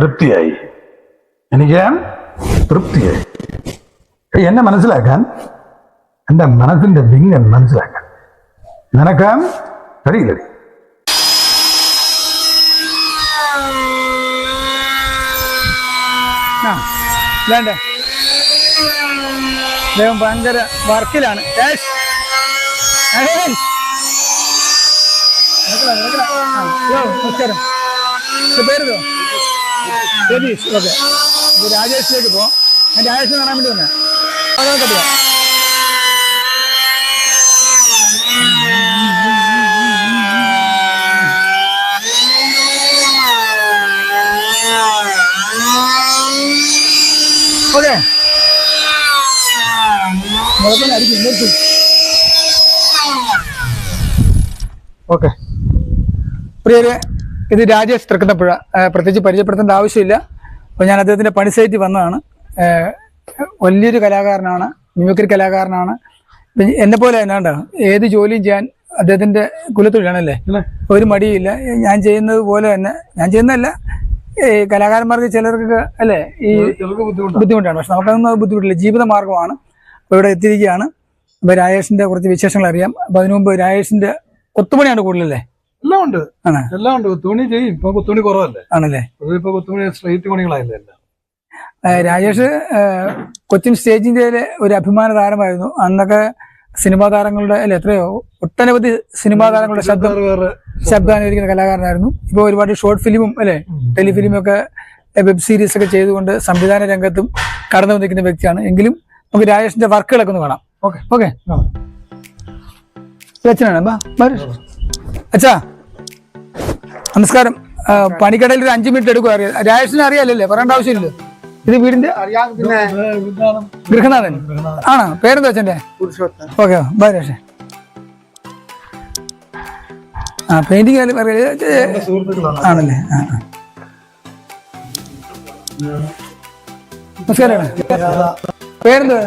തൃപ്തിയായി. എനിക്ക് തൃപ്തിയായി. എന്നെ മനസ്സിലാക്കാൻ, എൻ്റെ മനസ്സിന്റെ വിങ്ങൽ മനസ്സിലാക്കാൻ നിനക്ക് കഴിയില്ലടി. വേണ്ട, അദ്ദേഹം ഭയങ്കര വർക്കിലാണ്. നമസ്കാരം, പേരുതോ? രതീഷ്. ഓക്കെ, രാജേഷിലേക്ക് പോവാം. ഞാൻ രാജേഷിനെ കാണാൻ വേണ്ടി വന്നേ. കട്ടിയാ ഓക്കെ, ഓക്കെ. പ്രിയരെ, ഇത് രാജേഷ് തൃക്കുന്നപ്പുഴ. പ്രത്യേകിച്ച് പരിചയപ്പെടുത്തേണ്ട ആവശ്യമില്ല. അപ്പോൾ ഞാൻ അദ്ദേഹത്തിൻ്റെ പണി സൈറ്റിൽ വന്നതാണ്. വലിയൊരു കലാകാരനാണ്, മിമിക്രി കലാകാരനാണ്. എന്നെ പോലെ എന്നാണ്ട ഏത് ജോലിയും ചെയ്യാൻ അദ്ദേഹത്തിൻ്റെ കുലത്തൊഴിലാണല്ലേ, ഒരു മടിയില്ല. ഞാൻ ചെയ്യുന്നത് പോലെ തന്നെ, ഞാൻ ചെയ്യുന്നതല്ല, കലാകാരന്മാർക്ക് ചിലർക്ക് അല്ലേ ഈ ബുദ്ധിമുട്ടാണ്. പക്ഷെ നമുക്കതൊന്നും ബുദ്ധിമുട്ടില്ല, ജീവിത മാർഗമാണ്. അപ്പോൾ ഇവിടെ എത്തിയിരിക്കുകയാണ്. അപ്പോൾ രാജേഷിൻ്റെ കുറച്ച് വിശേഷങ്ങൾ അറിയാം. അപ്പോൾ അതിനു മുമ്പ് രാജേഷിൻ്റെ കൊത്തുപണിയാണ് കൂടുതലല്ലേ? എല്ലാം ഉണ്ട്, എല്ലാം ഉണ്ട്. കൊത്തുപണി ചെയ്യും. ഇപ്പൊ കൊത്തുപണി കുറവല്ലേ? ആണല്ലേ? ഇപ്പൊ കൊത്തുപണി സ്ട്രൈറ്റ് പണികളായില്ലേ എല്ലാം. രാജേഷ് കൊച്ചിൻ സ്റ്റേജ് ഇന്ത്യയിലെ ഒരു അഭിമാന താരമായിരുന്നു. അന്നൊക്കെ സിനിമാ താരങ്ങളുടെ അല്ലെ എത്രയോ ഒട്ടനവധി സിനിമാ താരങ്ങളുടെ ശബ്ദാനുകരിക്കുന്ന കലാകാരനായിരുന്നു. ഇപ്പോൾ ഒരുപാട് ഷോർട്ട് ഫിലിമും അല്ലെ ടെലിഫിലിമൊക്കെ വെബ് സീരീസ് ഒക്കെ ചെയ്തുകൊണ്ട് സംവിധാന രംഗത്തും കടന്നു വന്നിരിക്കുന്ന വ്യക്തിയാണ്. എങ്കിലും നമുക്ക് രാജേഷിന്റെ വർക്കുകളൊക്കെ ഒന്ന് കാണാം. Okay okay. അച്ഛനാണ് അച്ഛാ, നമസ്കാരം. പണിക്കടയിൽ ഒരു 5 മിനിറ്റ് എടുക്കും. അറിയാം, രാജേഷിനെ അറിയാലല്ലേ, പറയേണ്ട ആവശ്യമില്ലല്ലോ. ഇത് വീടിന്റെ ഗൃഹനാഥൻ ആണോ? പേരെന്താ അച്ഛൻ്റെ? Okay, by Rajesh. പെയിന്റിങ് ആണല്ലേ? നമസ്കാരം. പേരെന്താ?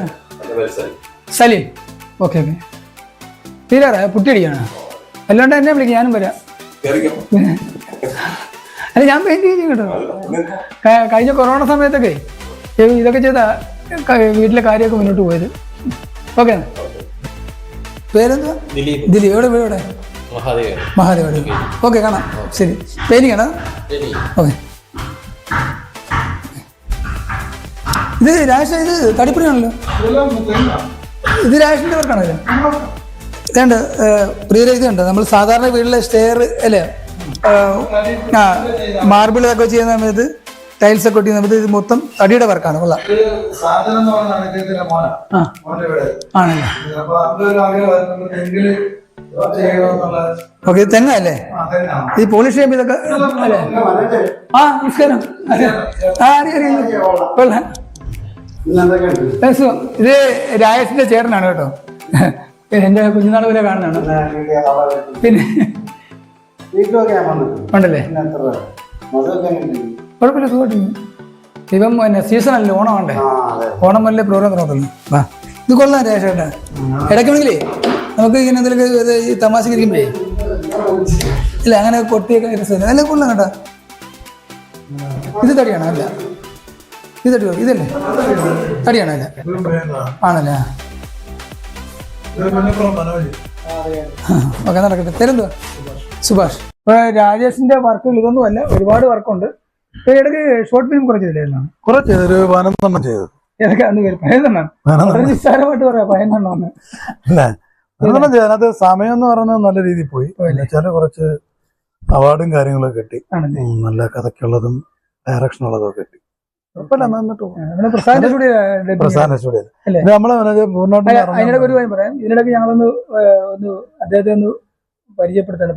സലീം. Okay okay. തീരാറ പുട്ടിയടിക്കാണ്. അല്ലാണ്ട് എന്നെ വിളിക്കും, ഞാനും വരാം. അല്ല, ഞാൻ പെയിന്റ് ചെയ്യും കേട്ടോ. കഴിഞ്ഞ കൊറോണ സമയത്തൊക്കെ ഇതൊക്കെ ചെയ്താ വീട്ടിലെ കാര്യമൊക്കെ മുന്നോട്ട് പോയത്. ഓക്കെ. പേരെന്താ? ദിലീപ്. എവിടെ വീട്? എവിടെ? മഹാദേവ്. ഓക്കെ, കാണാം. ശരി. പെയിന്റിങ് ആണോ? ഓക്കെ. ഇത് രാജേഷ്, ഇത് തടിപ്പണിയാണല്ലോ. ഇത് രാജേഷിന്റെ വർക്കാണല്ലോ. ഇതുണ്ട് പ്രിയരെ, ഇതുണ്ട് നമ്മൾ സാധാരണ വീട്ടിലെ സ്റ്റെയർ അല്ലേ, മാർബിൾ ഒക്കെ ചെയ്യുന്ന സമയത്ത് ടൈൽസ് ഒക്കെ ഒട്ടിക്കുന്ന സമയത്ത് ഇത് മൊത്തം തടിയുടെ വർക്കാണ്. കൊള്ളാം. ആണല്ലേ? ഓക്കെ. തെങ്ങല്ലേ ഈ പോളിഷ് ചെയ്യുമ്പോൾ ഇതൊക്കെ അല്ലേ? നമസ്കാരം. അറിയാം. ഇത് രാജേഷിന്റെ ചേട്ടനാണ് കേട്ടോ. എന്റെ കുഞ്ഞുനാൾ പോലെ കാണുന്നതാണ്. പിന്നെ ഉണ്ടല്ലേ? കുഴപ്പമില്ല, സുഖമായിട്ടില്ല. ഇപ്പം പിന്നെ സീസൺ അല്ലേ, ഓണം വേണ്ടേ? ഓണം വല്ലേ പ്രോഗ്രാം നോക്കുന്നു. വാ, ഇത് കൊള്ളാം രാജേഷേട്ടാ. ഇടയ്ക്കാണെങ്കിലേ നമുക്ക് ഇങ്ങനെ എന്തെങ്കിലും ഈ തമാശ ഇരിക്കുമ്പോഴേ ഇല്ല അങ്ങനെ കൊട്ടിയൊക്കെ രസമില്ല. നല്ല കൊള്ളാം കേട്ടോ. ഇത് തടിയാണോ? അല്ല, ഇത് തടി. ഇതല്ലേ തടിയാണോ? അല്ല, ആണല്ലേ? ഓക്കെ, നടക്കട്ടെ. പേരെന്തുവാ? സുഭാഷ്. ഇപ്പൊ രാജേഷിന്റെ വർക്കുകൾ ഇതൊന്നും അല്ല, ഒരുപാട് വർക്കുണ്ട്. ഇടയ്ക്ക് ഷോർട്ട് ഫിലിം കുറച്ചില്ലായിരുന്നു? കുറച്ച് ഒരു 15 ചെയ്തു. ഏതൊക്കെ അന്ന് പേര്? 15 നിസ്സാരമായിട്ട് പറയാം. 15 അതിനകത്ത് സമയം എന്ന് പറയുന്നത് നല്ല രീതിയിൽ പോയി. ചില കുറച്ച് അവാർഡും കാര്യങ്ങളൊക്കെ കിട്ടി. നല്ല കഥയ്ക്കുള്ളതും ഡയറക്ഷൻ ഉള്ളതും ഒക്കെ കിട്ടി. അതിനിടയ്ക്ക് ഒരു കാര്യം പറയാം. ഇതിനിടയ്ക്ക് ഞങ്ങളൊന്ന് അദ്ദേഹത്തെ ഒന്ന് പരിചയപ്പെടുത്താൻ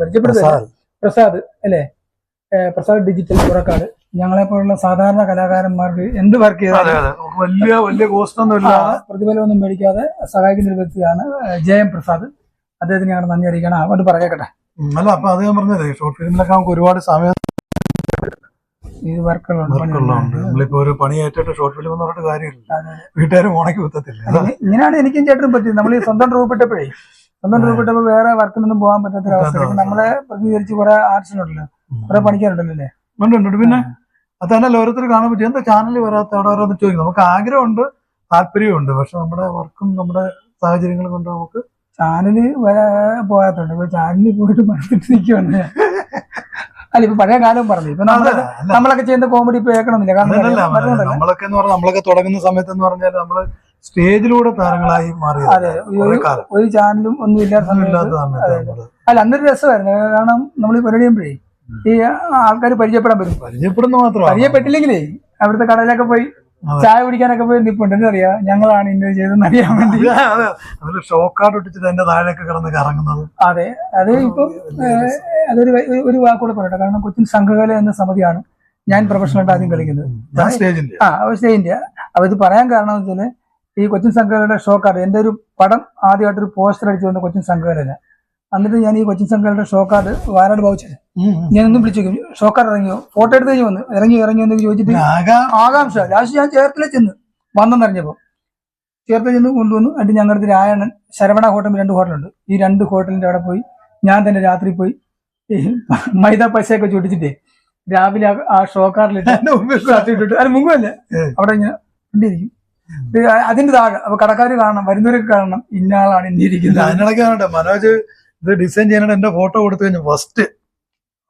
പ്രസാദ് അല്ലേ? പ്രസാദ് ഡിജിറ്റൽ പുറക്കാട്. ഞങ്ങളെപ്പോലുള്ള സാധാരണ കലാകാരന്മാർക്ക് എന്ത് വർക്ക് ചെയ്താലും വലിയ കോസ്റ്റൊന്നുമില്ല, പ്രതിഫലമൊന്നും മേടിക്കാതെ സഹായിക്കുന്ന ഒരു വ്യക്തിയാണ് ജയം പ്രസാദ്. അദ്ദേഹത്തിന് ഞങ്ങൾ നന്ദി അറിയിക്കണം. അങ്ങോട്ട് പറയട്ടെ. അല്ല, അപ്പൊ അത് ഞാൻ പറഞ്ഞത് ഷോർട്ട് ഫിലിമിലൊക്കെ നമുക്ക് ഒരുപാട് സമയം ഇത് വർക്കുകളുണ്ട്. നമ്മളിപ്പോ ഒരു പണി ഏറ്റിട്ട് ഷോർട്ട് ഫിലിം എന്ന് പറഞ്ഞിട്ട് കാര്യമില്ല, വീട്ടുകാരും ഓണക്കി കുത്തത്തില്ല. ഇങ്ങനെയാണ് എനിക്കും ചേട്ടനും പറ്റിയത്. നമ്മൾ ഈ സ്വന്തം രൂപപ്പെട്ടപ്പോ വേറെ വർക്കിനൊന്നും പോകാൻ പറ്റാത്തൊരവസ്ഥ. നമ്മളെ പ്രതിനിധീകരിച്ച് കുറെ ആർട്സിനുണ്ടല്ലോ, കുറെ പണിക്കാരുണ്ടല്ലോ അല്ലേ? ഉണ്ട്. പിന്നെ അത് തന്നെയല്ല ഓരോരുത്തർ കാണുമ്പോൾ എന്താ ചാനലിൽ വരാത്ത അവിടെ ഓരോന്ന് ചോദിക്കും. നമുക്ക് ആഗ്രഹമുണ്ട്, താല്പര്യമുണ്ട്, പക്ഷെ നമ്മുടെ വർക്കും നമ്മുടെ സാഹചര്യങ്ങളും കൊണ്ട് നമുക്ക് ചാനല് പോകാത്തുണ്ട്. ഇപ്പൊ ചാനലിൽ പോയിട്ട് മടുത്തിട്ട് നിൽക്കുവാണ്. അല്ല ഇപ്പൊ പഴയ കാലം പറഞ്ഞു. ഇപ്പൊ നമ്മളൊക്കെ ചെയ്യുന്ന കോമഡി ഇപ്പൊ കേൾക്കണമെന്നില്ല. കാരണം നമ്മളൊക്കെ എന്ന് പറഞ്ഞാൽ നമ്മളൊക്കെ തുടങ്ങുന്ന സമയത്ത് എന്ന് പറഞ്ഞാൽ നമ്മള് സ്റ്റേജിലൂടെ താരങ്ങളായി മാറി. അതെ, ഒരു ചാനലും ഒന്നും ഇല്ലാത്ത സമയത്ത്. അല്ല അന്നൊരു രസമായിരുന്നു. കാരണം നമ്മൾ ഈ പരിപാടി ചെയ്യുമ്പോഴേ ഈ ആൾക്കാർ പരിചയപ്പെടാൻ പറ്റും. പരിചയപ്പെടുന്ന മാത്രം പരിചയപ്പെട്ടില്ലെങ്കിലേ അവിടുത്തെ കടയിലൊക്കെ പോയി ചായ കുടിക്കാനൊക്കെ പോയി നിൽപ്പുണ്ട്. എന്നറിയാം ഞങ്ങളാണ് ഇന്നത് ചെയ്തെന്ന് അറിയാൻ വേണ്ടി. ഷോക്കാർഡ് ഒട്ടിച്ചിട്ട് എന്റെ താഴെയൊക്കെ കിടന്ന് കറങ്ങുന്നത്. അതെ, അത് ഇപ്പം ഒരു വാക്കുകൂടെ പറയട്ടെ. കാരണം കൊച്ചിൻ സംഘകല എന്ന സമിതിയാണ് ഞാൻ പ്രൊഫഷണലായിട്ട് ആദ്യം കളിക്കുന്നത്. സ്റ്റേജിന്റെ. അപ്പൊ ഇത് പറയാൻ കാരണം എന്ന് വെച്ചാല് ഈ കൊച്ചിൻ സംഘകലയുടെ ഷോ കാർഡ്, എന്റെ ഒരു പടം ആദ്യമായിട്ടൊരു പോസ്റ്റർ അടിച്ചു വന്ന കൊച്ചിൻ സംഘകല. എന്നിട്ട് ഞാൻ ഈ കൊച്ചിൻ സംഘകലയുടെ ഷോ കാർഡ് വയനാട് പൗച്ചത് ഞാനൊന്നും വിളിച്ചു നോക്കും. ഷോ കാർഡ് ഇറങ്ങിയോ, ഫോട്ടോ എടുത്ത് കഴിഞ്ഞ് വന്ന് ഇറങ്ങി എന്ന് ചോദിച്ചിട്ട് ആകാംക്ഷ. ലാസ്റ്റ് ഞാൻ ചേർത്തല ചെന്ന് വന്നെന്നറിഞ്ഞപ്പോ ചേർത്തല ചെന്ന് കൊണ്ടുവന്നു. എന്നിട്ട് ഞങ്ങളുടെ രായണൻ ശരവണ ഹോട്ടൽ 2 ഹോട്ടലുണ്ട്. ഈ 2 ഹോട്ടലിന്റെ അവിടെ പോയി ഞാൻ തന്നെ രാത്രി പോയി മൈദ പശയൊക്കെ ചൊടിച്ചിട്ടേ രാവിലെ ആ ഷോ കാർഡിലിട്ട് അത് മുങ്ങുമല്ലേ അവിടെ ഇങ്ങനെ കണ്ടിരിക്കും. അതിന്റെ താഴെ അപ്പൊ കടക്കാർ കാണണം, വരുന്നവരൊക്കെ കാണണം, ഇന്നയാളാണ് ഇന്നിരിക്കുന്നത്. അതിനിടയ്ക്ക് മനോജ് ഇത് ഡിസൈൻ ചെയ്യാനായിട്ട് എന്റെ ഫോട്ടോ കൊടുത്തു കഴിഞ്ഞു. ഫസ്റ്റ്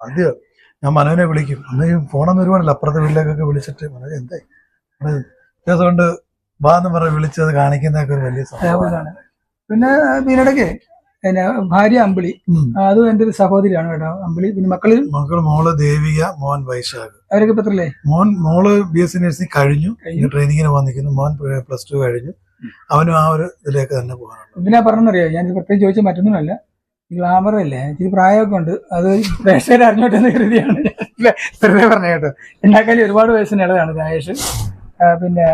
ആദ്യം ഞാൻ മനോനെ വിളിക്കും. അന്ന് ഈ ഫോണൊന്നും ഒരുപാടല്ല, അപ്പുറത്തെ വീട്ടിലേക്കൊക്കെ വിളിച്ചിട്ട് മനോജ് എന്തായി വ്യത്യാസം കൊണ്ട് വാ എന്ന് പറഞ്ഞ് വിളിച്ചത് കാണിക്കുന്നതൊക്കെ ഒരു വലിയ സംഭവമാണ്. പിന്നെ ഇതിനിടയ്ക്ക് പിന്നെ ഭാര്യ അമ്പിളി, അതും എന്റെ ഒരു സഹോദരിയാണ് കേട്ടോ അമ്പിളി. പിന്നെ മക്കൾ മോള് ദേവിക, മോൻ വൈശാഖ്. അവരൊക്കെ ഇപ്പൊ എത്രല്ലേ? മോള് BSc നഴ്സിംഗ് കഴിഞ്ഞു, ട്രെയിനിങ്ങിന് വന്നിരിക്കുന്നു. മോൻ +2 കഴിഞ്ഞു. അവനും ആ ഒരു ഇതിലേക്ക് തന്നെ പോകാനുണ്ട്. എന്തിനാ പറഞ്ഞറിയോ, ഞാൻ പ്രത്യേകം ചോദിച്ചാൽ മറ്റൊന്നുമല്ല, ഈ ഗ്ലാമർ അല്ലേ, ഇച്ചിരി പ്രായമൊക്കെ ഉണ്ട്, അത് പ്രേക്ഷകരെ അറിഞ്ഞോട്ടെന്ന് കരുതിയാണ് വെറുതെ പറഞ്ഞ കേട്ടോ. എന്നെക്കാളും ഒരുപാട് വയസ്സിന് ഇളതാണ് രാജേഷ്. പിന്നെ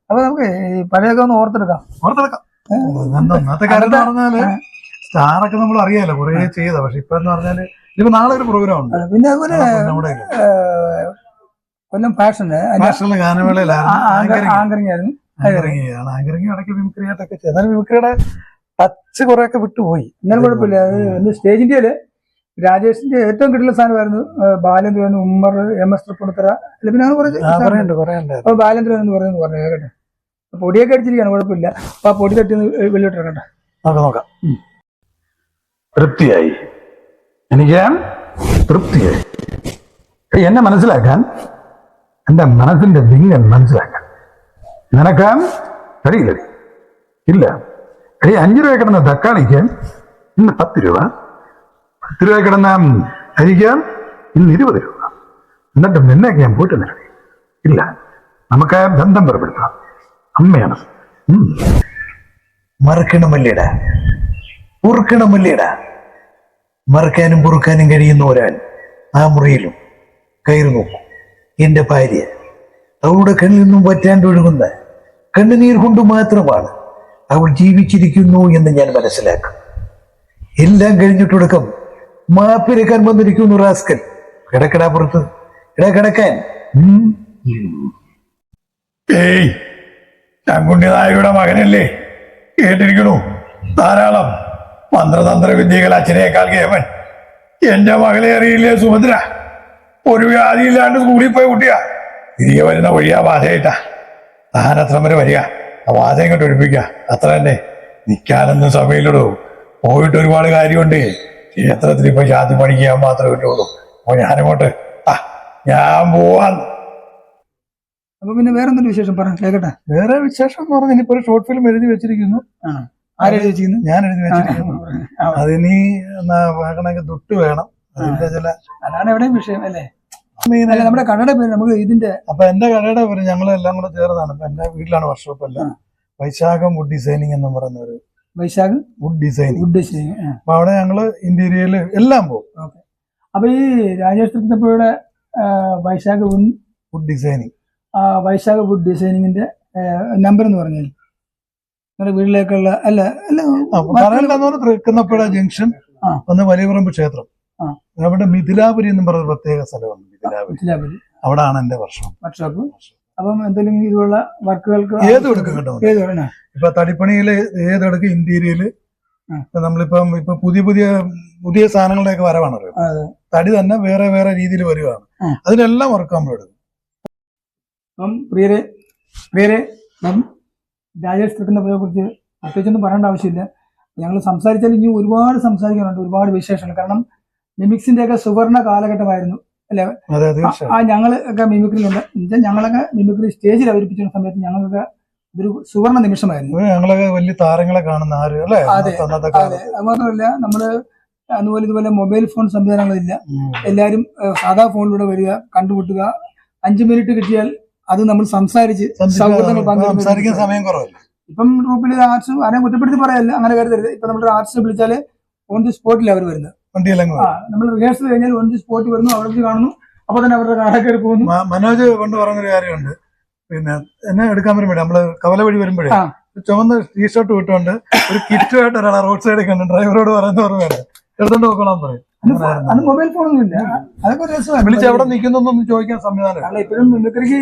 അപ്പൊ നമുക്ക് ഈ പഴയൊക്കെ ഒന്ന് ഓർത്തെടുക്കാം. അന്നത്തെ കാലത്ത് പറഞ്ഞാല് സ്റ്റാറൊക്കെ നമ്മൾ അറിയാലോ, കുറെ ചെയ്ത. പക്ഷെ ഇപ്പൊ എന്ന് പറഞ്ഞാല് ഇപ്പൊ നാളെ ഒരു പ്രോഗ്രാം ഉണ്ട്. പിന്നെ അതുപോലെ കൊല്ലം ഫാഷനിലെ ആങ്കറിംഗ് ആയിരുന്നു. ആങ്കറിംഗ് ഇടയ്ക്ക് മിമിക്രി ആയിട്ടൊക്കെ ചെയ്തു. എന്നാലും മിമിക്രിയുടെ ടച്ച് കുറെയൊക്കെ വിട്ടുപോയി. എന്നാലും കുഴപ്പമില്ല. അത് സ്റ്റേജിന്റെ രാജേഷിന്റെ ഏറ്റവും കിട്ടുന്ന സാധനമായിരുന്നു ബാലേന്ദ്രൻ, ഉമ്മർ, MS തൃപ്പൂണിത്തുറ. പിന്നെ അപ്പൊ ബാലേന്ദ്രൻ എന്ന് പറഞ്ഞു കേട്ടെ. പൊടിയൊക്കെ അടിച്ചിരിക്കുകയാണ്, കുഴപ്പമില്ല. അപ്പൊ ആ പൊടി തട്ടി വെളിയോട്ട് ഇറങ്ങട്ടെ. നോക്കാം. തൃപ്തിയായി, എനിക്ക് തൃപ്തിയായി. എന്നെ മനസ്സിലാക്കാൻ, എന്റെ മനസ്സിന്റെ വിങ്ങൽ മനസ്സിലാക്കാൻ നിനക്ക് കഴിയില്ല. ഇല്ല, 5 രൂപ കിടന്ന തക്കാളിക്ക് ഇന്ന് 10 രൂപ, 10 രൂപ കിടന്ന അരിക്ക് ഇന്ന് 20 രൂപ. എന്നിട്ട് നിന്നേക്ക് ഞാൻ പോയിട്ട് നിരവി. ഇല്ല, നമുക്ക് ബന്ധം പുറപ്പെടുത്താം. അമ്മയാണ്. മറക്കണമല്ലേടാ, പൊറുക്കണമല്ലേടാ. മറക്കാനും പൊറുക്കാനും കഴിയുന്ന ഒരാൾ ആ മുറിയിലും കയറി നോക്കും. എന്റെ ഭാര്യ അവളുടെ കണ്ണിൽ നിന്നും പറ്റാണ്ട് ഒഴുകുന്ന കണ്ണുനീർ കൊണ്ട് മാത്രമാണ് അവൾ ജീവിച്ചിരിക്കുന്നു എന്ന് ഞാൻ മനസ്സിലാക്കും. എല്ലാം കഴിഞ്ഞിട്ടൊടുക്കം മാപ്പിരക്കാൻ വന്നിരിക്കുന്നു റാസ്കൽ. കിടക്കടാ പുറത്ത്, കിടക്കാൻ. ഏയ്, ചങ്കുണ്ണി നായരുടെ മകനല്ലേ, കേട്ടിരിക്കണു ധാരാളം മന്ത്രതന്ത്ര വിദ്യകൾ. അച്ഛനേക്കാൾ കേവൻ. എന്റെ മകളെ അറിയില്ലേ സുഭദ്ര? ഒരു വ്യാധിയില്ലാണ്ട് സ്കൂളിൽ പോയ കുട്ടിയാ. തിരികെ വരുന്ന വഴിയാ ബാധയായിട്ടാ. താനത്ര വരെ വരിക, ആ ബാധ ഇങ്ങോട്ട് ഒഴിപ്പിക്കുക, അത്ര തന്നെ. നിൽക്കാനൊന്നും സമയമില്ലടോ. പോയിട്ട് ഒരുപാട് കാര്യമുണ്ട്. ക്ഷേത്രത്തിൽ ഇപ്പൊ ശാന്തി പഠിക്കാൻ മാത്രമേ കിട്ടുള്ളൂ. അപ്പൊ ഞാനങ്ങോട്ട് ഞാൻ പോവാൻ. അപ്പൊ പിന്നെ വേറെ എന്തൊരു വിശേഷം പറ കേക്കട്ടെ. വേറെ വിശേഷം എന്ന് പറഞ്ഞാൽ ഇപ്പൊ ഒരു ഷോർട്ട് ഫിലിം എഴുതി വെച്ചിരിക്കുന്നു. ആരെഴുതി വെച്ചിരിക്കുന്നു? ഞാൻ എഴുതി വെച്ചിരിക്കുന്നു. അതിനി വേണമെങ്കിൽ തൊട്ട് വേണം. അതിന്റെ ചില അതാണ് എവിടെയും വിഷയം അല്ലേ. നമ്മുടെ കടയുടെ പേര് നമുക്ക് ഇതിന്റെ. അപ്പൊ എന്റെ കടയുടെ പേര് ഞങ്ങളെല്ലാം കൂടെ ചേർന്നാണ്. ഇപ്പൊ എന്റെ വീട്ടിലാണ് വർക്ക്ഷോപ്പ് എല്ലാം. വൈശാഖം വുഡ് ഡിസൈനിങ് എന്ന് പറയുന്ന ഒരു വൈശാഖ് വുഡ് ഡിസൈനിങ്. അപ്പൊ അവിടെ ഞങ്ങള് ഇന്റീരിയല് എല്ലാം പോകും. അപ്പൊ ഈ രാജേഷ് തൃക്കപ്പുഴയുടെ Vaishakh wood designing, Vaishakh wood ഡിസൈനിങ്ങിന്റെ നമ്പർ എന്ന് പറഞ്ഞാൽ നിങ്ങളുടെ വീട്ടിലേക്കുള്ള തൃക്കുന്നപ്പുഴ ജംഗ്ഷൻ ഒന്ന് വലിയപറമ്പ് ക്ഷേത്രം. അവിടെ മിഥിലാപുരി എന്നും പറഞ്ഞ പ്രത്യേക സ്ഥലമാണ്. മിഥിലാപുരി, അവിടാണ് എന്റെ വർക്ക്ഷോപ്പ്. അപ്പം എന്തെങ്കിലും ഇതുള്ള വർക്കുകൾക്ക് ഏതും എടുക്കും കേട്ടോ. ഇപ്പൊ തടിപ്പണിയില് ഏതെടുക്കും, ഇന്റീരിയല്. നമ്മളിപ്പം ഇപ്പൊ പുതിയ സാധനങ്ങളുടെയൊക്കെ വരവാണല്ലോ. തടി തന്നെ വേറെ വേറെ രീതിയിൽ വരുവാണ്. അതിനെല്ലാം വർക്ക് നമ്മൾ എടുക്കും. അപ്പം പ്രിയരെ ഇപ്പം രാജേഷ് തൃക്കുന്നപ്പുഴയെ കുറിച്ച് പ്രത്യേകിച്ചൊന്നും പറയേണ്ട ആവശ്യമില്ല. ഞങ്ങൾ സംസാരിച്ചാൽ ഇനി ഒരുപാട് സംസാരിക്കാനുണ്ട്, ഒരുപാട് വിശേഷങ്ങൾ. കാരണം മിമിക്സിന്റെ ഒക്കെ സുവർണ കാലഘട്ടമായിരുന്നു അല്ലെ? അതെ തീർച്ചയായും. ആ ഞങ്ങളൊക്കെ മിമിക്രിയിലുണ്ട്. എന്നുവെച്ചാൽ ഞങ്ങളൊക്കെ മിമിക്രി സ്റ്റേജിൽ അവതരിപ്പിച്ച സമയത്ത് ഞങ്ങൾക്ക് ഇതൊരു സുവർണ നിമിഷമായിരുന്നു. ഞങ്ങളൊക്കെ വലിയ താരങ്ങളെ കാണുന്ന ആര് അല്ലേ? അതെ അന്നത്തെ അതെ. കാലത്ത്. അത് മാത്രമല്ല നമ്മള് അതുപോലെ ഇതുപോലെ മൊബൈൽ ഫോൺ സംവിധാനങ്ങളില്ല. എല്ലാവരും സാധാ ഫോണിലൂടെ വരിക, കണ്ടുമുട്ടുക, 5 മിനിറ്റ് കിട്ടിയാൽ അത് നമ്മൾ സംസാരിച്ച് സൗഹൃദങ്ങൾ സംസാരിക്കാൻ സമയം കുറവല്ല. ഇപ്പം ഗ്രൂപ്പിൽ ആർട്സ് ആരെയും കുറ്റപ്പെടുത്തി പറയല്ല, അങ്ങനെ കരുതരുത്. ഇപ്പൊ നമ്മൾ ആർട്സിനെ വിളിച്ചാല് ഓൺ ദി സ്പോട്ടിൽ അവർ വരുന്നത്. വണ്ടിയെല്ലാം നമ്മൾ റിഹേഴ്സൽ കഴിഞ്ഞാൽ ഓൺ ദി സ്പോട്ടിൽ വരുന്നു, അവിടെ വെച്ച് കാണുന്നു, അപ്പൊ തന്നെ അവരുടെ കാറൊക്കെ പോകുന്നു. മനോജ് കൊണ്ട് പറഞ്ഞൊരു കാര്യമുണ്ട്. പിന്നെ എന്നെ എടുക്കാൻ വരുമ്പോഴേ നമ്മള് കവല വഴി വരുമ്പോഴേ ചുവന്ന ടീഷർട്ട് വിട്ടുകൊണ്ട് ഒരു കിറ്റുമായിട്ട് ഒരാളെ റോഡ് സൈഡിൽ കണ്ടു ഡ്രൈവറോട് പറയുന്ന ഓർമ്മയാണ്, എടുത്തോണ്ട് പോക്കോളാൻ പറയും. അത് മൊബൈൽ ഫോണൊന്നും ഇല്ല. അതൊക്കെ ഒരു രസമാണ്. വിളിച്ച് എവിടെ നിൽക്കുന്നൊന്നും ചോദിക്കാൻ സംവിധാനം. കാരണം ഇപ്പോഴും മിമിക്രിക്ക്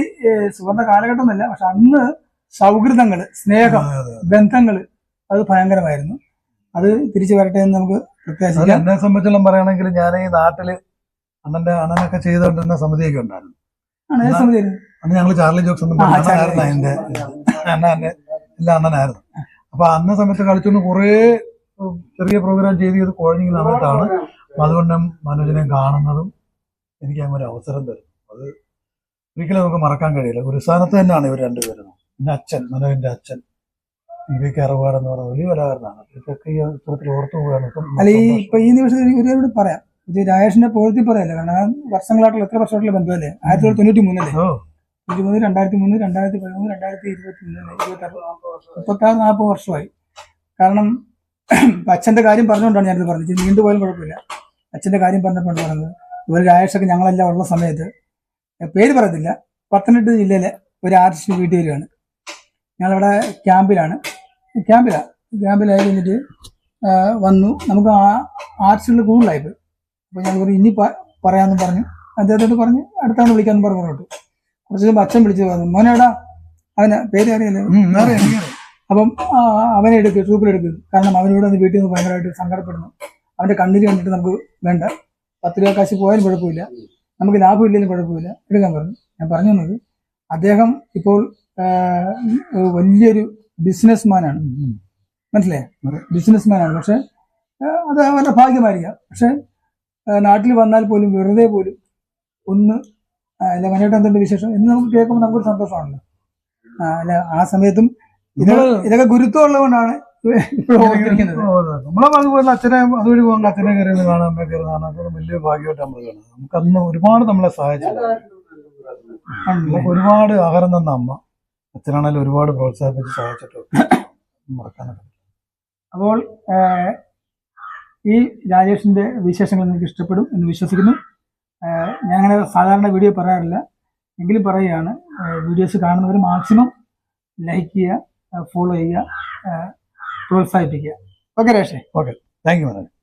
സുവർണ്ണ കാലഘട്ടം എന്നല്ല, പക്ഷെ അന്ന് സൗഹൃദങ്ങള്, സ്നേഹം, ബന്ധങ്ങള് അത് ഭയങ്കരമായിരുന്നു. അത് തിരിച്ചു വരട്ടെ എന്ന് നമുക്ക് പ്രത്യാശിക്കാം. എന്നെ സംബന്ധിച്ചോളം പറയുകയാണെങ്കിൽ ഞാൻ ഈ നാട്ടില് അണ്ണനൊക്കെ ചെയ്തുകൊണ്ടിരുന്ന സമിതിയൊക്കെ ഉണ്ടായിരുന്നു. അന്ന് ഞങ്ങള് ചാർലി ജോക്സ് ഒന്നും അണ്ണനായിരുന്നു. അതിന്റെ എല്ലാ അണ്ണനായിരുന്നു. അപ്പൊ അന്ന സമയത്ത് കളിച്ചുകൊണ്ട് കുറേ ചെറിയ പ്രോഗ്രാം ചെയ്ത് കുഴഞ്ഞിങ്ങനെ നടന്നിട്ടാണ് അതുകൊണ്ട് മനോജിനെ കാണുന്നതും എനിക്ക് അങ്ങനെ ഒരു അവസരം തരും. അത് ഒരിക്കലും നമുക്ക് മറക്കാൻ കഴിയില്ല. ഒരു സ്ഥാനത്ത് തന്നെയാണ് ഇവർ രണ്ടുപേരും. പിന്നെ അച്ഛൻ, മനോജിന്റെ അച്ഛൻ ഇവയ്ക്ക് അറുപാട് എന്ന് പറയുന്ന വലിയ കലാകാരനാണ്. ഇതൊക്കെ ഈ അവസരത്തിൽ ഓർത്തു പോകാൻ അല്ല ഇപ്പൊ ഈ നിമിഷത്തിൽ ഒരു പറയാം, ഇത് രാജേഷിനെ പോഴ്ത്തി പറയല്ല. കാരണം വർഷങ്ങളായിട്ടുള്ള എത്ര വർഷമായിട്ടുള്ള ബന്ധമല്ലേ? 1993 അല്ലേ? 2003, 2013, 2013, 2023, 36-40 വർഷമായി. കാരണം അച്ഛന്റെ കാര്യം പറഞ്ഞുകൊണ്ടാണ് ഞാനിത് പറഞ്ഞത്. നീണ്ടുപോയാലും കുഴപ്പമില്ല. അച്ഛന്റെ കാര്യം പറഞ്ഞപ്പോഴാണ് പറഞ്ഞത്. ഇതുപോലെ രാജേഷൊക്കെ ഞങ്ങളെല്ലാം ഉള്ള സമയത്ത്, പേര് പറയത്തില്ല, പത്തനംതിട്ട ജില്ലയിലെ ഒരു ആർട്ടിസ്റ്റ് വീട്ടിൽ വരികയാണ്. ഞങ്ങളവിടെ ക്യാമ്പിലായി കഴിഞ്ഞിട്ട് വന്നു. നമുക്ക് ആർട്ടിസ്റ്റുകൾ കൂടുതലായിപ്പോയി. അപ്പോൾ ഞങ്ങൾ പറഞ്ഞു ഇനി പറയാമെന്നും പറഞ്ഞു. അദ്ദേഹത്തോട് പറഞ്ഞ് അടുത്താണ് വിളിക്കാമെന്ന് പറഞ്ഞു. കുറച്ച് കഴിയുമ്പോൾ അച്ഛൻ വിളിച്ച് പറഞ്ഞു, മോനേടാ, അവന് പേര് അറിയില്ല. അപ്പം അവനെ എടുക്കുക, ട്രൂപ്പിലെടുക്കുക. കാരണം അവനോട് അന്ന് വീട്ടിൽ നിന്ന് ഭയങ്കരമായിട്ട് സങ്കടപ്പെടുന്നു. അവന്റെ കണ്ണീര് കണ്ടിട്ട് നമുക്ക് വേണ്ട, 10 രൂപ കാശ് പോയാലും കുഴപ്പമില്ല, നമുക്ക് ലാഭമില്ലെങ്കിലും കുഴപ്പമില്ല, എടുക്കാൻ പറഞ്ഞു. ഞാൻ പറഞ്ഞു തന്നത് അദ്ദേഹം ഇപ്പോൾ വലിയൊരു ബിസിനസ്മാനാണ്. മനസ്സിലായേ? ബിസിനസ്മാനാണ്. പക്ഷെ അത് അവരുടെ ഭാഗ്യമായിരിക്കാം. പക്ഷെ നാട്ടിൽ വന്നാൽ പോലും വെറുതെ പോലും ഒന്ന് അല്ല മനോട്ട് എന്തുണ്ട് വിശേഷം എന്ന് നമുക്ക് കേൾക്കുമ്പോൾ നമുക്കൊരു സന്തോഷമാണല്ലോ. അല്ല ആ സമയത്തും ഇതൊക്കെ ഗുരുത്വം ഉള്ളതുകൊണ്ടാണ് നമ്മളെ അതുപോലെ അച്ഛനെ അതുവഴി പോകുമ്പോൾ അച്ഛനെ കയറി കാണാൻ, അമ്മയെ കയറി കാണാൻ, അതൊക്കെ വലിയ ഭാഗ്യമായിട്ട് നമ്മൾ കാണാം. നമുക്ക് അന്ന് ഒരുപാട് നമ്മളെ സഹായിച്ചു. നമുക്ക് ഒരുപാട് ആഹാരം തന്ന അമ്മ, അച്ഛനാണെങ്കിലും ഒരുപാട് പ്രോത്സാഹിപ്പിച്ച് സഹായിച്ചിട്ടുണ്ട്. മറക്കാനൊക്കെ. അപ്പോൾ ഈ രാജേഷിന്റെ വിശേഷങ്ങൾ നിങ്ങൾക്ക് ഇഷ്ടപ്പെടും എന്ന് വിശ്വസിക്കുന്നു. ഞാൻ അങ്ങനെ സാധാരണ വീഡിയോ പറയാറില്ല, എങ്കിലും പറയുകയാണ്, വീഡിയോസ് കാണുന്നവർ മാക്സിമം ലൈക്ക് ചെയ്യുക, ഫോളോ ചെയ്യുക, പ്രോത്സാഹിപ്പിക്കുക. ഓക്കെ രേഷേ? Okay, thank U.